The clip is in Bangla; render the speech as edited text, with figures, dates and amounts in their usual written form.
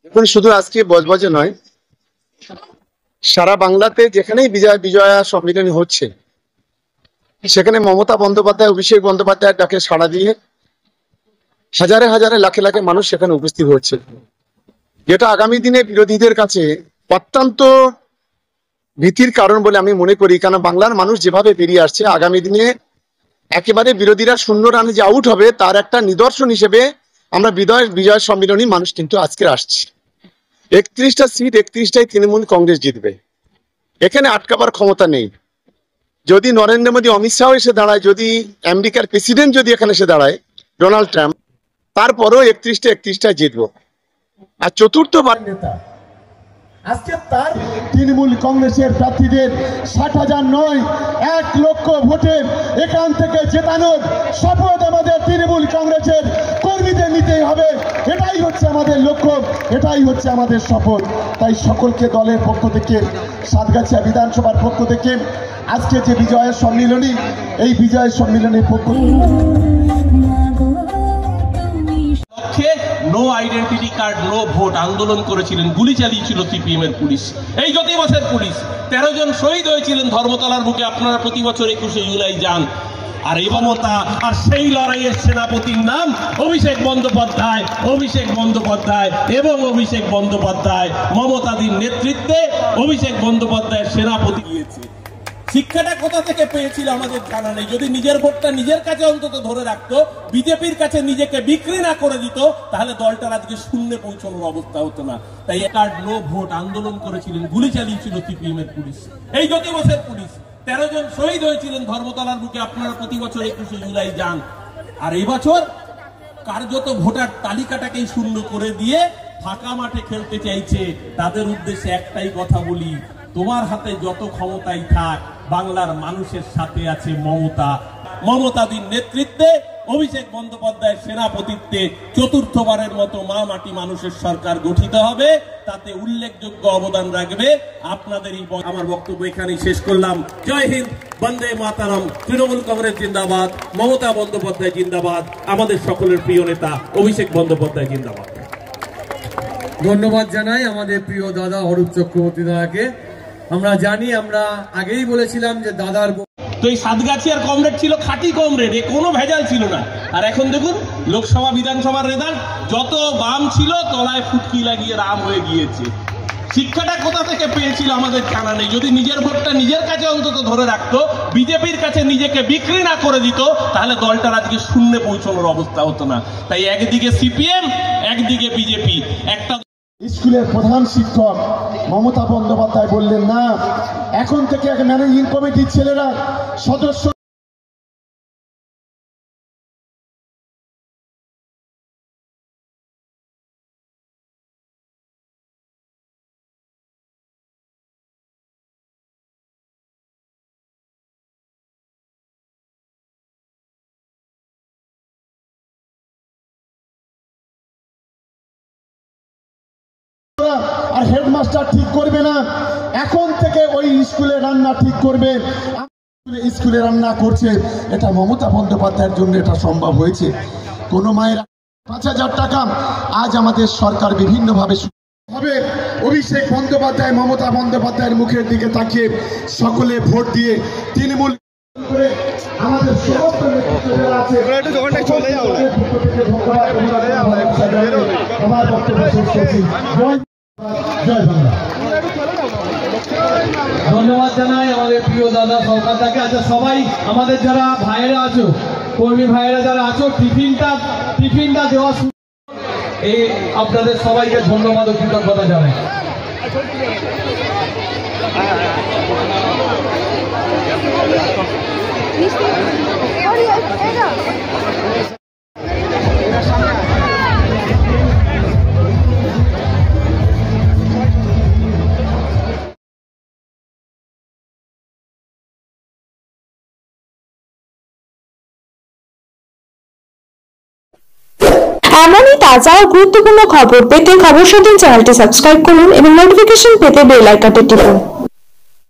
এখন শুধু আজকে বজবজে নয়, সারা বাংলাতে যেখানেই বিজয়া সম্মিলনী হচ্ছে সেখানে মমতা বন্দ্যোপাধ্যায়, অভিষেক বন্দ্যোপাধ্যায়ের ডাকে সাড়া দিয়ে হাজারে হাজারে লাখে লাখে মানুষ সেখানে উপস্থিত হচ্ছে, যেটা আগামী দিনে বিরোধীদের কাছে অত্যন্ত ভীতির কারণ বলে আমি মনে করি। কারণ বাংলার মানুষ যেভাবে বেরিয়ে আসছে, আগামী দিনে একেবারে বিরোধীরা শূন্য রানে যে আউট হবে তার একটা নিদর্শন হিসেবে আমরা বিজয় সম্মিলনী মানুষ কিন্তু আজকে আসছে। 31টা সিট 31টাই তৃণমূল কংগ্রেস জিতবে, এখানে আটকাবার ক্ষমতা নেই। যদি নরেন্দ্র মোদী, অমিত শাহ এসে দাঁড়ায়, যদি আমেরিকার প্রেসিডেন্ট যদি এখানে এসে দাঁড়ায় ডোনাল্ড ট্রাম্প, তারপরেও 31টায় জিতবো। আর চতুর্থবার নেতা আজকে তার তৃণমূল কংগ্রেসের প্রার্থীদের 60,000 নয় 1 লক্ষ ভোটে এখান থেকে জেতানোর শপথ আমাদের তৃণমূল কংগ্রেসের কর্মীদের নিতেই হবে। এটাই হচ্ছে আমাদের লক্ষ্য, এটাই হচ্ছে আমাদের শপথ। তাই সকলকে দলের পক্ষ থেকে, সাতগাছিয়া বিধানসভার পক্ষ থেকে আজকে যে বিজয়ের সম্মিলনী, এই বিজয় সম্মিলনীর পক্ষ no identity card no vote আন্দোলন করেছিলেন, গুলি চালিয়েছিল সিপিএম এর পুলিশ। এই জ্যোতি বসের পুলিশ 13 জন শহীদ হয়েছিলেন ধর্মতলার বুকে। আপনারা প্রতি বছর 21শে জুলাই যান। আর এই মমতা আর সেই লড়াইয়ের সেনাপতির নাম অভিষেক বন্দ্যোপাধ্যায়। অভিষেক বন্দ্যোপাধ্যায় এবং অভিষেক বন্দ্যোপাধ্যায় মমতাদির নেতৃত্বে অভিষেক বন্দ্যোপাধ্যায়ের সেনাপতি গিয়েছে। শিক্ষাটা কোথা থেকে পেয়েছিল আমাদের জানা নেই। যদি নিজের ভোটটা নিজের কাছে অন্তত ধরে রাখতো, বিজেপির কাছে নিজেকে বিক্রি না করে দিত, তাহলে দলটার আজকে শূন্যে পৌঁছানোর অবস্থা হতো না। তাই কার্ড নো ভোট আন্দোলন করেছিলেন, গুলি চালিয়েছিল সিপিএম এর পুলিশ। এই জ্যোতি বসের পুলিশ 13 জন শহীদ হয়েছিলেন ধর্মতলার বুকে। আপনারা প্রতি বছর 21শে জুলাই যান। আর এই বছর কার্যত ভোটার তালিকাটাকেই শূন্য করে দিয়ে ফাঁকা মাঠে খেলতে চাইছে। তাদের উদ্দেশ্যে একটাই কথা বলি, তোমার হাতে যত ক্ষমতাই থাক, বাংলার মানুষের সাথে আছে মমতা। মমতাদির নেতৃত্বে অভিষেক বন্দ্যোপাধ্যায়ের সেনাপতিত্বে চতুর্থবারের মতো মা মাটি মানুষের সরকার গঠিত হবে। তাতে উল্লেখযোগ্য অবদান রাখবে আপনাদেরই। আমার বক্তব্য এখানেই শেষ করলাম। জয় হিন্দ, বন্দে মাতারাম। তৃণমূল কংগ্রেস জিন্দাবাদ, মমতা বন্দ্যোপাধ্যায় জিন্দাবাদ, আমাদের সকলের প্রিয় নেতা অভিষেক বন্দ্যোপাধ্যায় জিন্দাবাদ। ধন্যবাদ জানাই আমাদের প্রিয় দাদা অরূপ চক্রবর্তী দাদাকে। আমরা জানি, আমরা আগেই বলেছিলাম যে দাদার তো এই সাতগাছিয়ার কমরেড ছিল খাঁটি কমরেড, এ কোনো ভেজাল ছিল না। আর এখন দেখুন লোকসভা বিধানসভার রেজাল্ট, যত বাম ছিল তলায় ফুটকি লাগিয়ে রাম হয়ে গিয়েছে। শিক্ষাটা কোথা থেকে পেয়েছিল আমাদের জানা নেই। যদি নিজের ভোটটা নিজের কাছে অন্তত ধরে রাখতো, বিজেপির কাছে নিজেকে বিক্রি না করে দিত, তাহলে দলটার আজকে শূন্যে পৌঁছানোর অবস্থা হতো না। তাই একদিকে সিপিএম, একদিকে বিজেপি। একটা স্কুলের প্রধান শিক্ষক মমতা বন্দ্যোপাধ্যায় বললেন, না, এখন থেকে ম্যানেজিং কমিটির ছেলেরা সদস্য আর হেডমাস্টার ঠিক করবে না, এখন থেকে ওই স্কুলে রান্না ঠিক করবে। স্কুলে রান্না করছে, এটা মমতা বন্দ্যোপাধ্যায়ের জন্য এটা সম্ভব হয়েছে। কোন মায়ের 5,000 টাকা আজ আমাদের সরকার বিভিন্নভাবে হবে। অভিষেক বন্দ্যোপাধ্যায়, মমতা বন্দ্যোপাধ্যায়ের মুখের দিকে তাকিয়ে সকলে ভোট দিয়ে তৃণমূল আমাদের সমস্ত নেতৃত্বরা আছে। আমার বক্তব্য শেষ করছি। জয় বাংলা। ধন্যবাদ জানাই আমাদের প্রিয় দাদা সরকারদাকে। আচ্ছা সবাই আমাদের যারা ভাইয়েরা আছো, কর্মী ভাইয়েরা যারা আছো, টিফিনটা দেওয়া এই আপনাদের সবাইকে ধন্যবাদ ও কৃতজ্ঞতা জানাই। এমনই তাজা ও গুরুত্বপূর্ণ খবর পেতে খবর শোধন চ্যানেলটি সাবস্ক্রাইব করুন এবং নোটিফিকেশন পেতে বেল আইকনটি টিপুন।